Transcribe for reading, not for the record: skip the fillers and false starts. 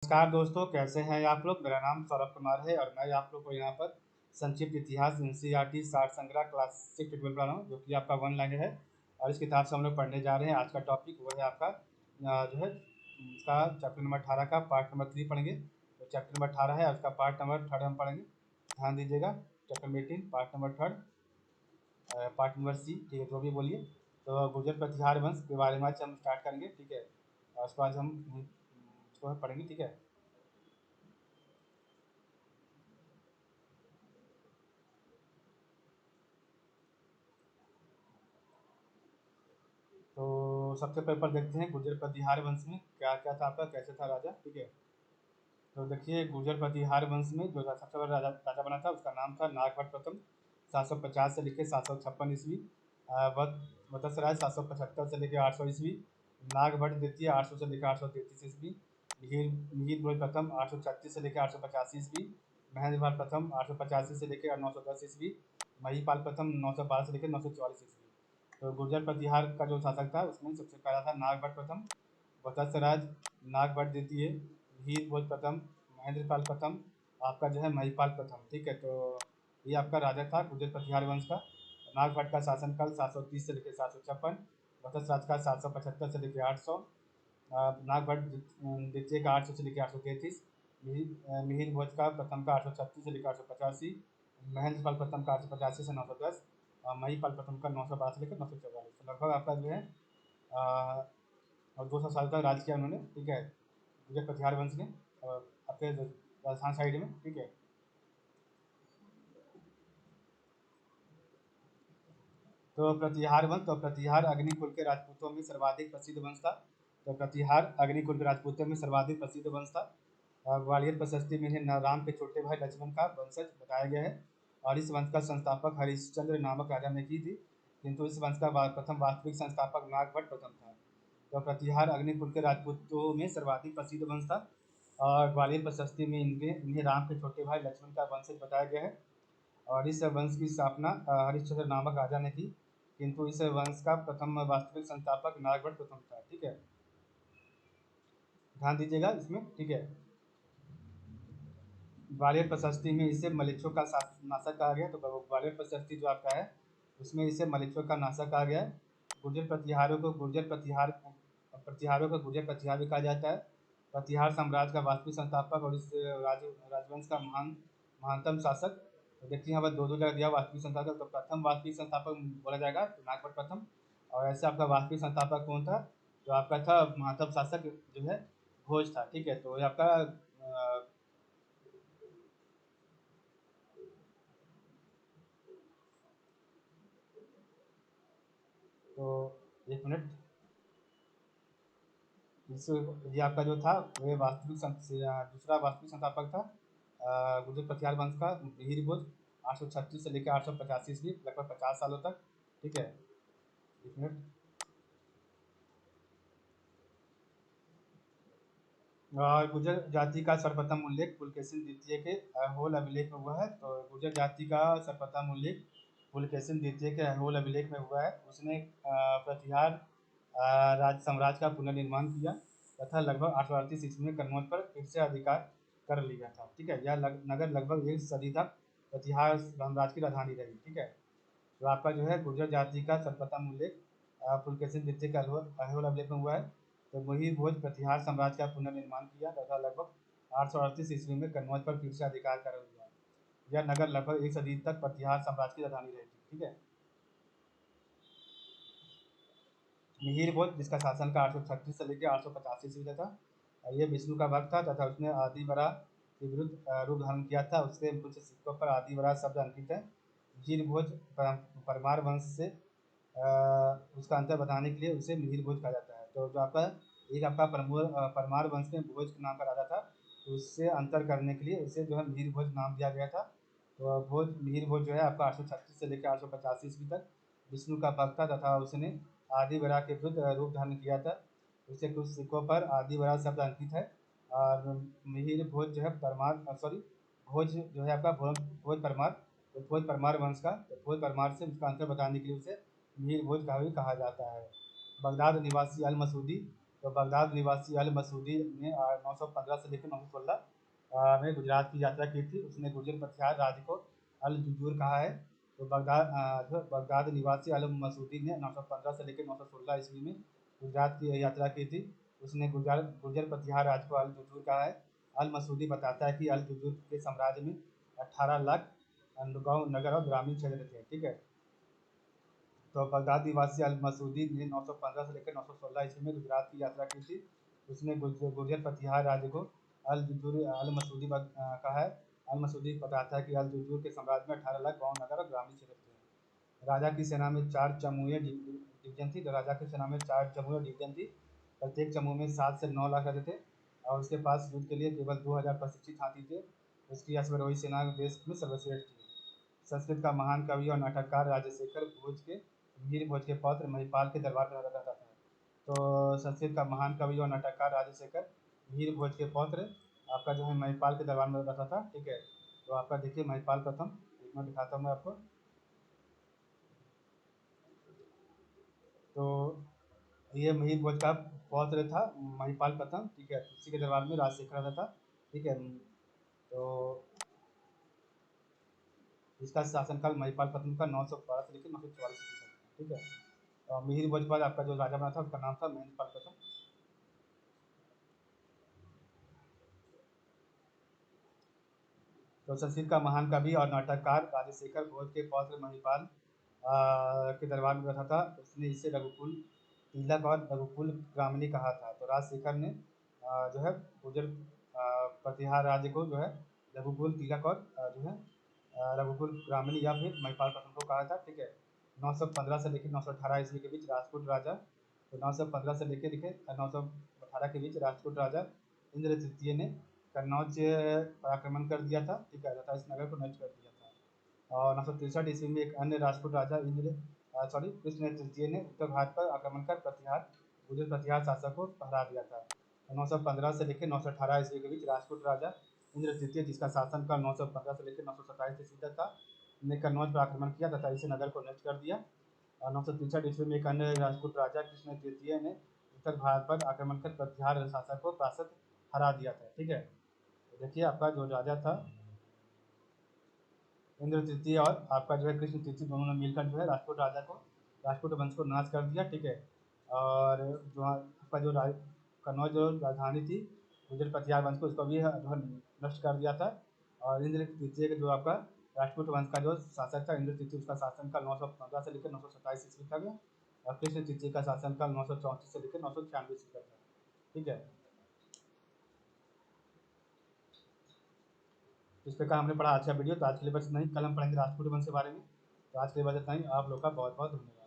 नमस्कार दोस्तों, कैसे हैं आप लोग। मेरा नाम सौरभ कुमार है और मैं आप लोग को यहाँ पर संक्षिप्त इतिहास एनसीईआरटी सार संग्रह क्लासिक ट्यूटोरियल पढ़ा रहा हूँ, जो कि आपका वन लाइनर है। और इस किताब से हम लोग पढ़ने जा रहे हैं। आज का टॉपिक वो है आपका जो है इसका चैप्टर नंबर 18 का पार्ट नंबर 3 पढ़ेंगे। तो चैप्टर नंबर 18 है, उसका पार्ट नंबर 3 हम पढ़ेंगे। ध्यान दीजिएगा, chapter number 18 part number 3 part number C, ठीक है, जो भी बोलिए। तो गुर्जर प्रतिहार वंश के बारे में आज हम स्टार्ट करेंगे, ठीक है। और उसके बाद हम इसको पढ़ेंगे, ठीक है। तो सबसे पहले पर देखते हैं गुर्जर प्रतिहार वंश में क्या क्या था, आपका कैसे था राजा, ठीक है। तो देखिए, गुर्जर प्रतिहार वंश में जो सबसे बड़ा राजा राजा बना था, उसका नाम था नागभट्ट प्रथम। 750 से लेकर 756 ईस्वी। वत्सराज 775 से लेकर 800 ईस्वी। नागभट्ट द्वितीय 800 से लेकर 833 ईस्वी। मिहिर मिहिर भोज प्रथम 836 से लेकर 885 ईस्वी। महेंद्रपाल प्रथम 885 से लेकर 910 ईस्वी। महिपाल प्रथम 912 से लेकर 944 ईस्वी। तो गुर्जर प्रतिहार का जो शासक था, उसमें सबसे पहला था नागभट्ट प्रथम, वत्सराज, नागभट्ट द्वितीय, वीर भोज प्रथम, महेंद्रपाल प्रथम, आपका जो है महिपाल प्रथम, ठीक है। तो ये आपका राजा था गुर्जर प्रतिहार वंश का। नागभट्ट का शासनकाल 730 से लेकर 756। वत्सराज का 775 से लेकर 800। नागभट्ट द्वितीय का 800 से लेकर 833। मिहिर भोज का प्रथम का 836 से लेकर 885। महेंद्रपाल प्रथम का 885 से 910। महिपाल प्रथम का 912 से लेकर 944। तो लगभग आपका जो है और 200 साल तक राज किया उन्होंने, ठीक है, गुर्जर प्रतिहार वंश ने आपके राजस्थान साइड में, ठीक है। तो प्रतिहार वंश, तो प्रतिहार अग्निकुल के राजपूतों में सर्वाधिक प्रसिद्ध वंश था। तो प्रतिहार अग्निकुल के राजपूतों में सर्वाधिक प्रसिद्ध वंश था। ग्वालियर प्रशस्ति में इन्हें राम के छोटे भाई लक्ष्मण का वंशज बताया गया है। और इस वंश का संस्थापक हरिश्चंद्र नामक राजा ने की थी, किंतु इस वंश का प्रथम वास्तविक संस्थापक नागभट्ट प्रथम था। तो प्रतिहार अग्निकुल के राजपूतों में सर्वाधिक प्रसिद्ध वंश था। और ग्वालियर प्रशस्ति में इन्हें राम के छोटे भाई लक्ष्मण का वंशज बताया गया है। और इस वंश की स्थापना हरिश्चंद्र नामक राजा ने की, किंतु इस वंश का प्रथम वास्तविक संस्थापक नागभट्ट प्रथम था, ठीक है। ध्यान दीजिएगा इसमें, ठीक है। ग्वालियर प्रशस्ति में इसे मलेच्छों का नाशक कहा गया। तो ग्वालियर प्रशस्ति जो आपका है, उसमें इसे मलेच्छों का नाशक कहा गया है। गुर्जर प्रतिहारों को गुर्जर प्रतिहार भी कहा जाता है। प्रतिहार साम्राज्य का वास्तविक संस्थापक और इस राजवंश का महानतम शासक। तो देखिए यहाँ पर दो दो जगह दिया वास्तविक संस्थापक। तो प्रथम वास्तविक संस्थापक बोला जाएगा तो नागभट्ट प्रथम। और ऐसे आपका वास्तविक संस्थापक कौन था, जो आपका था महानतम शासक जो है भोज था, ठीक है। तो ये आपका तो एक मिनट, इस ये आपका जो था वो दूसरा वास्तविक संस्थापक था गुर्जर प्रतिहार वंश का, मिहिर भोज। 836 से लेकर 885 ईस्वी, लगभग 50 सालों तक, ठीक है। एक मिनट। और गुर्जर जाति का सर्वप्रथम उल्लेख पुलकेशिन द्वितीय के ऐहोल अभिलेख में हुआ है। तो गुर्जर जाति का सर्वप्रथम उल्लेख पुलकेशिन द्वितीय के ऐहोल अभिलेख में हुआ है। उसने प्रतिहार राज साम्राज्य का पुनर्निर्माण किया तथा लगभग 838 ईस्वी में कन्नौज पर फिर से अधिकार कर लिया था, ठीक है। यह नगर लगभग एक सदी तक प्रतिहार साम्राज्य की राजधानी रही, ठीक है। तो आपका जो है गुर्जर जाति का सर्वप्रथम उल्लेख पुलकेशिन द्वितीय के ऐहोल अभिलेख में हुआ है। तो वही भोज प्रतिहार साम्राज्य का पुनर्निर्माण किया तथा लगभग 838 ईस्वी में कन्नौज पर फिर से अधिकार कर लिया। यह नगर लगभग एक सदी तक प्रतिहार साम्राज्य की राजधानी रही थी, ठीक है। मिहिर भोज, जिसका शासन का 836 से लेकर 885 ईस्वी तक था। ये विष्णु का भक्त था तथा उसने आदि वरा के विरुद्ध रूप धारण किया था। उसके कुछ सिक्कों पर आदि वरा शब्द अंकित है। मिहिर भोज परमार वंश से उसका अंतर बताने के लिए उसे मिहिर भोज कहा जाता है। तो जो आपका एक आपका परमार वंश में भोज के नाम का राजा था, तो उससे अंतर करने के लिए उसे जो है मिहिर भोज नाम दिया गया था। तो मिहिर भोज जो है आपका 836 से लेकर 885 ईस्वी तक विष्णु का भक्त था तथा उसने आदि वरा के विरुद्ध रूप धारण किया था। उसके कुछ सिक्कों पर आदि वरा शब्द अंकित है। और मिहिर भोज जो है भोज जो है आपका भोज परमार, तो भोज परमार वंश का, तो भोज परमार से उसका अंतर बताने के लिए उसे मिहिर भोज का भी कहा जाता है। बगदाद निवासी अल मसूदी तो बगदाद निवासी अल मसूदी ने 915 से लेकर 916 में गुजरात की यात्रा की थी। उसने गुर्जर पथियार राज्य को अल जुजूर कहा है। तो बगदाद निवासी अल मसूदी ने 915 से लेकर 916 ईस्वी में गुजरात की यात्रा की थी। उसने गुर्जर पथियार राज्य को अल जुजूर कहा है। अल मसूदी बताता है कि अल जुजूर के साम्राज्य में 18 लाख गाँव, नगर और ग्रामीण क्षेत्र थे। ठीक है। तो बगदाद निवासी अल मसूदी ने 915 से लेकर 916 ईस्वी में गुजरात की यात्रा की थी। उसने गुर्जर पथियार राज्य को अल जुजूर अल मसूदी कहा है। अल मसूदी बताता है कि अल जुजूर के साम्राज्य में 18 लाख गाँव, नगर और ग्रामीण क्षेत्र थे। राजा की सेना में 4 चमूए डिवीजन थी। तो राजा की सेना में 4 चमूए डिवीजन थी। प्रत्येक चमूह में 7 से 9 लाख रहते थे और उसके पास युद्ध के लिए केवल 2000 प्रशिक्षित हाथी थे। उसकी अश्वरोही सेना देश में सर्वश्रेष्ठ थी। संस्कृत का महान कवि और नाटककार राजशेखर भोज के वीर भोज के पौत्र महिपाल के दरबार में रहता था। तो संस्कृत का महान कवि और नाटककार राजशेखर वीर भोज के पौत्र आपका जो है महिपाल के दरबार में रहता था। ठीक है। तो आपका देखिए महिपाल प्रथम, एक मिनट दिखाता हूँ मैं आपको। तो ये मिहिर भोज का पौत्र था महिपाल प्रथम। ठीक है। उसी के दरबार में राजशेखर रहता था। ठीक है। तो इसका शासनकाल महिपाल प्रथम का 912 से लेकर 944 ईस्वी तक था। ठीक है। और मिहिर भोज पर आपका जो राजा बना था उसका नाम था महेंद्रपाल प्रथम। तो संस्कृत का महान कवि और नाटककार राजशेखर भोज के पौत्र महिपाल के दरबार में बैठा था। उसने इसे रघुकुल तिलक और रघुकुल ग्रामणी कहा था। तो राजशेखर ने जो है गुर्जर प्रतिहार राज्य को जो है रघुकुल तिलक और जो है रघुकुल ग्रामणी या फिर महिपाल प्रथम को कहा था। ठीक है। 915 से लेकर 918 ईस्वी के बीच राजपूत राजा, तो 915 से लेकर 918 के बीच राजपूत राजा इंद्र तृतीय ने कन्नौज पर आक्रमण कर दिया था। ठीक है। तथा इस नगर को नष्ट कर दिया था। और 963 ईस्वी में एक अन्य राजपूत राजा कृष्ण तृतीय ने उत्तर भारत पर आक्रमण कर गुर्जर प्रतिहार शासक को हरा दिया था। 915 से लेकर 918 ईस्वी के बीच राजपूत राजा इंद्र तृतीय, जिसका शासनकाल 915 से लेकर 927 ईस्वी तक था, ने कन्नौज पर आक्रमण किया तथा इसे नगर को नष्ट कर दिया। और 963 ईस्वी में एक अन्य राजपूत राजा कृष्ण तृतीय ने उत्तर भारत पर आक्रमण कर प्रतिहार शासक को प्रासद हरा दिया था। ठीक है। तो देखिए आपका जो राजा था इंद्र तृतीय और आपका जो है कृष्ण तृतीय, दोनों ने मिलकर जो है राजपूत वंश को नाश कर दिया। ठीक है। और जो आपका जो कन्नौज जो राजधानी थी गुर्जर पथियार वंश को, उसको भी जो है नष्ट कर दिया था। और इंद्र तृतीय का जो आपका राजपूत वंश का जो शासक था इंद्र तृतीय, उसका शासनकाल 915 से लेकर 927 ईस्वी तक है। और कृष्ण तृतीय का शासनकाल 934 से लेकर 996 ईस्वी तक था। ठीक है। इस प्रकार हमने पढ़ा आज का वीडियो। तो आज के लिए बस इतना ही। कल हम पढ़ेंगे राजपूत वंश के बारे में। तो आज के लिए बस इतना ही। आप लोग का बहुत बहुत धन्यवाद।